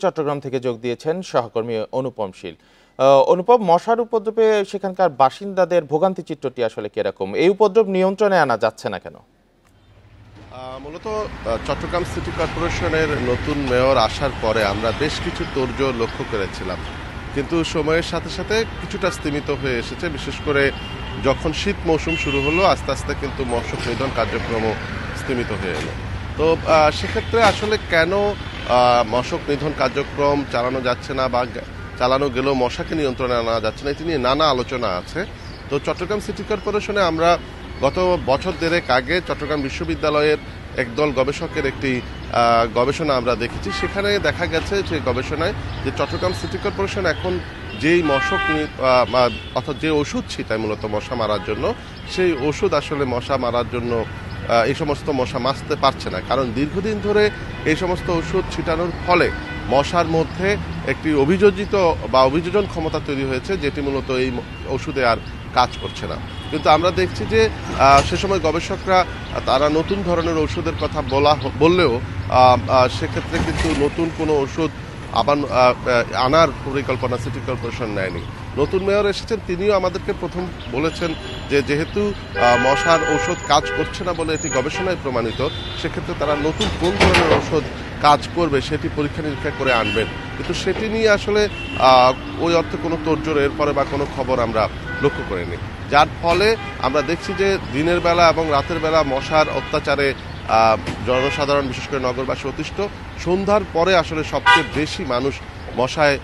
চট্টগ্রাম থেকে যোগ দিয়েছেন সহকর্মী অনুপম শীল। অনুপম, মশার উপদ্রবে সেখানকার বাসিন্দাদের ভোগান্তি চিত্রটি আসলে কিরকম? এই উপদ্রব নিয়ন্ত্রণে আনা যাচ্ছে না কেন? মূলত চট্টগ্রাম সিটি কর্পোরেশনের নতুন মেয়র আসার পরে আমরা বেশ কিছু তোড়জোড় লক্ষ্য করেছিলাম, কিন্তু সময়ের সাথে সাথে কিছুটা স্তিমিত হয়ে এসেছে। বিশেষ করে যখন শীত মৌসুম শুরু হলো, আস্তে আস্তে কিন্তু মশক নিধন কার্যক্রমও স্তিমিত হয়ে এলো। তো সেক্ষেত্রে আসলে কেন মশক নিধন কার্যক্রম চালানো যাচ্ছে না বা চালানো গেলেও মশাকে নিয়ন্ত্রণে আনা যাচ্ছে না, এটি নিয়ে নানা আলোচনা আছে। তো চট্টগ্রাম সিটি কর্পোরেশনে আমরা গত বছর দেড়েক আগে চট্টগ্রাম বিশ্ববিদ্যালয়ের একদল গবেষকের একটি গবেষণা আমরা দেখেছি। সেখানে দেখা গেছে যে গবেষণায় যে চট্টগ্রাম সিটি কর্পোরেশন এখন যেই মশক অর্থাৎ যে ওষুধ ছিটায় মূলত মশা মারার জন্য, সেই ওষুধ আসলে মশা মারার জন্য এই সমস্ত মশা মারতে পারছে না। কারণ দীর্ঘদিন ধরে এই সমস্ত ওষুধ ছিটানোর ফলে মশার মধ্যে একটি অভিযোজন ক্ষমতা তৈরি হয়েছে, যেটি মূলত এই ওষুধে আর কাজ করছে না। কিন্তু আমরা দেখছি যে সে সময় গবেষকরা তারা নতুন ধরনের ওষুধের কথা বললেও সেক্ষেত্রে কিন্তু নতুন কোনো ওষুধ আবার আনার পরিকল্পনা সিটি কর্পোরেশন নেয়নি। নতুন মেয়র এসেছেন, তিনিও আমাদেরকে প্রথম বলেছেন যে যেহেতু মশার ঔষধ কাজ করছে না বলে এটি গবেষণায় প্রমাণিত, সেক্ষেত্রে তারা নতুন কোন ধরনের ঔষধ কাজ করবে সেটি পরীক্ষা নিরীক্ষা করে আনবেন। কিন্তু সেটি নিয়ে আসলে ওই অর্থে কোনো তোড়জোড় এরপরে বা কোনো খবর আমরা লক্ষ্য করিনি, যার ফলে আমরা দেখছি যে দিনের বেলা এবং রাতের বেলা মশার অত্যাচারে জনসাধারণ বিশেষ করে নগরবাসী অতিষ্ঠ। সন্ধ্যার পরে আসলে সবচেয়ে বেশি মানুষ মশায়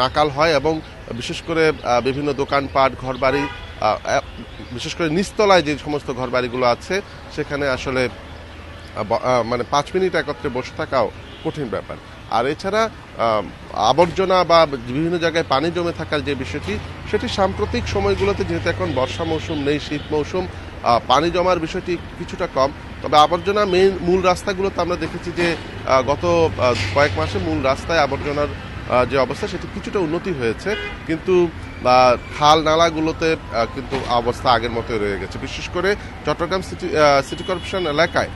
নাকাল হয় এবং বিশেষ করে বিভিন্ন দোকানপাট ঘরবাড়ি, বিশেষ করে নিচতলায় যে সমস্ত ঘরবাড়িগুলো আছে সেখানে আসলে মানে 5 মিনিট একত্রে বসে থাকাও কঠিন ব্যাপার। আর এছাড়া আবর্জনা বা বিভিন্ন জায়গায় পানি জমে থাকার যে বিষয়টি, সেটি সাম্প্রতিক সময়গুলোতে যেহেতু এখন বর্ষা মৌসুম নেই, শীত মৌসুম, পানি জমার বিষয়টি কিছুটা কম। তবে আবর্জনা মূল রাস্তাগুলোতে আমরা দেখেছি যে গত কয়েক মাসে মূল রাস্তায় আবর্জনার যে অবস্থা সেটি কিছুটা উন্নতি হয়েছে, কিন্তু খাল নালাগুলোতে কিন্তু অবস্থা আগের মতোই রয়ে গেছে। বিশেষ করে চট্টগ্রাম সিটি কর্পোরেশন এলাকায়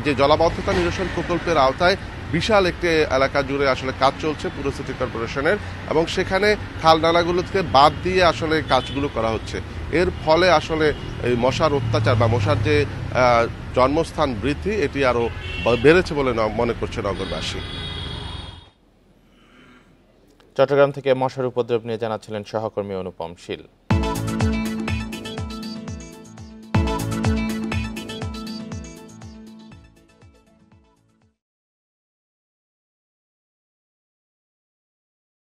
যে জলাবদ্ধতা নিরসন প্রকল্পের আওতায় বিশাল একটি এলাকা জুড়ে আসলে কাজ চলছে পুরো সিটি কর্পোরেশনের, এবং সেখানে খাল নালাগুলোকে বাদ দিয়ে আসলে কাজগুলো করা হচ্ছে। এর ফলে আসলে এই মশার অত্যাচার বা মশার যে জন্মস্থান বৃদ্ধি, এটি আরও বেড়েছে বলে মনে করছে নগরবাসী। চট্টগ্রাম থেকে মশার উপদ্রব নিয়ে জানাচ্ছিলেন সহকর্মী অনুপম শীল।